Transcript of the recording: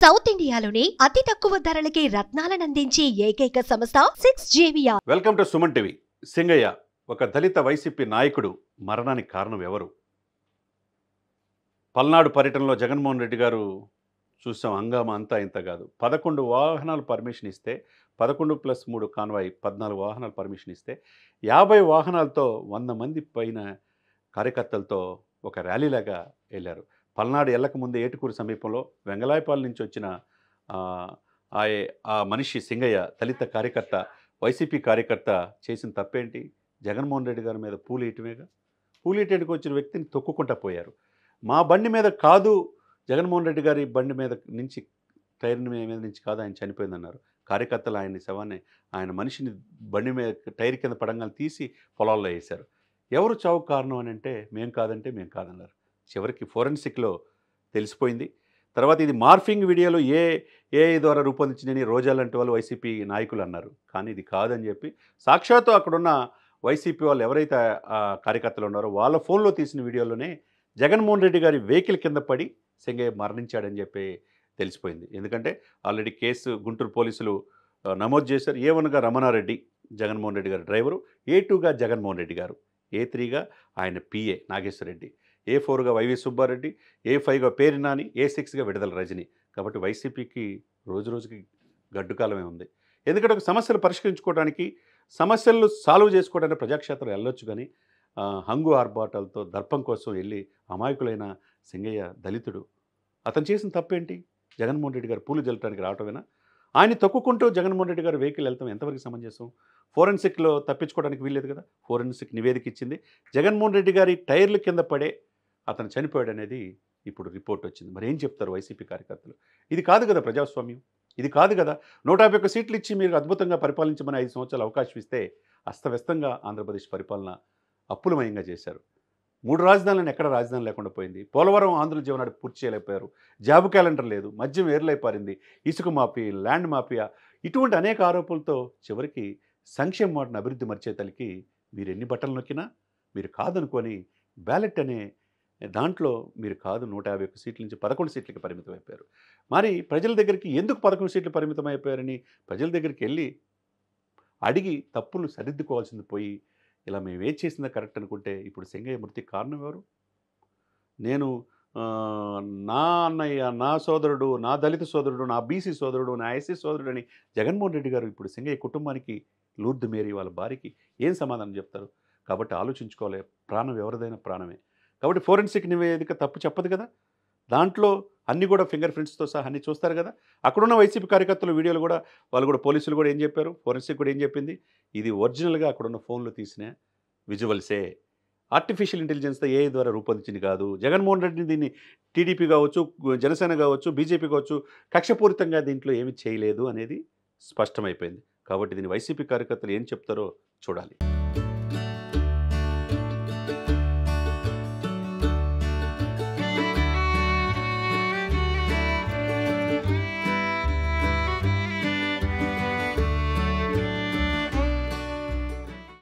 South ఇండియాలోనే అతి తక్కువ ధరలకి రత్నాలనందించే ఏకైక సంస్థ 6JVR. Welcome to Suman TV. Singaiah ఒక దళిత వైసీపీ నాయకుడు మరణానికి కారణం ఎవరు? పల్నాడు పర్యటనలో జగన్మోహన్ రెడ్డి గారు చూసాం, హంగామా అంతా ఇంత కాదు. 11 వాహనాలు పర్మిషన్ ఇస్తే 11+3 కాన్వాయ్ 14 వాహనాలు పర్మిషన్ ఇస్తే 50 వాహనాలతో 100 మంది పైన కార్యకర్తలతో ఒక ర్యాలీలాగా వెళ్ళారు. పల్నాడు ఎల్లక ముందే ఏటుకూరు సమీపంలో వెంగళాయపాలెం నుంచి వచ్చిన ఆ మనిషి సింగయ్య దళిత కార్యకర్త, వైసీపీ కార్యకర్త చేసిన తప్పేంటి? జగన్మోహన్ రెడ్డి గారి మీద పూలేయటమేగా. పూలేయటానికి వచ్చిన వ్యక్తిని తొక్కుకుంటా పోయారు. మా బండి మీద కాదు, జగన్మోహన్ రెడ్డి గారి బండి మీద నుంచి, టైర్ మీద నుంచి కాదు ఆయన చనిపోయిందన్నారు. కార్యకర్తలు ఆయన శవాన్ని, ఆయన మనిషిని బండి మీద టైర్ కింద పడంగానే తీసి పొలాల్లో వేశారు. ఎవరు చావుకు కారణం అని అంటే మేము కాదంటే మేము కాదన్నారు. చివరికి ఫోరెన్సిక్లో తెలిసిపోయింది. తర్వాత ఇది మార్ఫింగ్ వీడియోలో ఏఐ ద్వారా రూపొందించిందని రోజా లాంటి వాళ్ళు వైసీపీ నాయకులు అన్నారు. కానీ ఇది కాదని చెప్పి సాక్షాత్తు అక్కడున్న వైసీపీ వాళ్ళు ఎవరైతే కార్యకర్తలు ఉన్నారో వాళ్ళ ఫోన్లో తీసిన వీడియోలోనే జగన్మోహన్ రెడ్డి గారి వెహికల్ కింద పడి సింగయ్య మరణించాడని చెప్పి తెలిసిపోయింది. ఎందుకంటే ఆల్రెడీ కేసు గుంటూరు పోలీసులు నమోదు చేశారు. A1గా రమణారెడ్డి జగన్మోహన్ రెడ్డి గారు డ్రైవరు, A2గా జగన్మోహన్ రెడ్డి గారు, A3గా ఆయన PA నాగేశ్వర రెడ్డి, A4గా వైవి సుబ్బారెడ్డి, A5గా పేరు నాని, A6గా విడుదల రజని. కాబట్టి వైసీపీకి రోజు రోజుకి గడ్డుకాలమే ఉంది. ఎందుకంటే ఒక సమస్యలు పరిష్కరించుకోవడానికి, సమస్యలు సాల్వ్ చేసుకోవడానికి ప్రజాక్షేత్రం వెళ్ళొచ్చు, కానీ హంగు ఆర్భాటాలతో దర్పం కోసం వెళ్ళి అమాయకులైన సింగయ్య దళితుడు, అతను చేసిన తప్పేంటి? జగన్మోహన్ రెడ్డి గారు పూలు జల్లటానికి రావటమేనా? ఆయన తొక్కుకుంటూ జగన్మోహన్ రెడ్డి గారు వెహికల్ వెళ్తాం ఎంతవరకు సమంజసం? ఫోరెన్సిక్లో తప్పించుకోవడానికి వీల్లేదు కదా. ఫోరెన్సిక్ నివేదిక ఇచ్చింది. జగన్మోహన్ రెడ్డి గారి టైర్ల కింద పడే అతను చనిపోయాడు అనేది ఇప్పుడు రిపోర్ట్ వచ్చింది. మరి ఏం చెప్తారు వైసీపీ కార్యకర్తలు? ఇది కాదు కదా ప్రజాస్వామ్యం, ఇది కాదు కదా. 151 సీట్లు ఇచ్చి మీరు అద్భుతంగా పరిపాలించమని 5 సంవత్సరాలు అవకాశం ఇస్తే అస్తవ్యస్తంగా ఆంధ్రప్రదేశ్ పరిపాలన అప్పులమయంగా చేశారు. 3 రాజధానులను ఎక్కడ రాజధాని లేకుండా పోయింది. పోలవరం ఆంధ్రుల జీవనాడు పూర్తి చేయలేకపోయారు. జాబ్ క్యాలెండర్ లేదు, మద్యం ఏర్లైపారింది, ఇసుక మాఫియా, ల్యాండ్ మాఫియా, ఇటువంటి అనేక ఆరోపణలతో చివరికి సంక్షేమ మాటను అభివృద్ధి మర్చే తలికి మీరు ఎన్ని బట్టలు నొక్కినా మీరు కాదనుకొని బ్యాలెట్ అనే దాంట్లో మీరు కాదు 151 సీట్ల నుంచి 11 సీట్లకి పరిమితం అయిపోయారు. మరి ప్రజల దగ్గరికి ఎందుకు 11 సీట్లు పరిమితం అయిపోయారని ప్రజల దగ్గరికి వెళ్ళి అడిగి తప్పులు సరిదిద్దుకోవాల్సింది పోయి ఇలా మేము ఏం చేసిందా కరెక్ట్ అనుకుంటే ఇప్పుడు సింగయ్య మృతికి కారణం ఎవరు? నేను నా అన్నయ్య, నా సోదరుడు, నా దళిత సోదరుడు, నా బీసీ సోదరుడు, నా ఎస్సీ సోదరుడు అని జగన్మోహన్ రెడ్డి గారు ఇప్పుడు సింగయ్య కుటుంబానికి, లూర్దు మేరీ వాళ్ళ భార్యకి ఏం సమాధానం చెప్తారు? కాబట్టి ఆలోచించుకోవాలి. ప్రాణం ఎవరిదైనా ప్రాణమే. కాబట్టి ఫోరెన్సిక్ నివేదిక తప్పు చెప్పదు కదా. దాంట్లో అన్నీ కూడా ఫింగర్ ప్రింట్స్తో సహా అన్నీ చూస్తారు కదా. అక్కడున్న వైసీపీ కార్యకర్తల వీడియోలు కూడా వాళ్ళు కూడా, పోలీసులు కూడా ఏం చెప్పారు, ఫోరెన్సిక్ కూడా ఏం చెప్పింది, ఇది ఒరిజినల్గా అక్కడున్న ఫోన్లో తీసిన విజువల్సే, ఆర్టిఫిషియల్ ఇంటెలిజెన్స్తో AI ద్వారా రూపొందించింది కాదు. జగన్మోహన్ రెడ్డిని దీన్ని టీడీపీ కావచ్చు, జనసేన కావచ్చు, బీజేపీ కావచ్చు కక్షపూరితంగా దీంట్లో ఏమీ చేయలేదు అనేది స్పష్టమైపోయింది. కాబట్టి దీన్ని వైసీపీ కార్యకర్తలు ఏం చెప్తారో చూడాలి.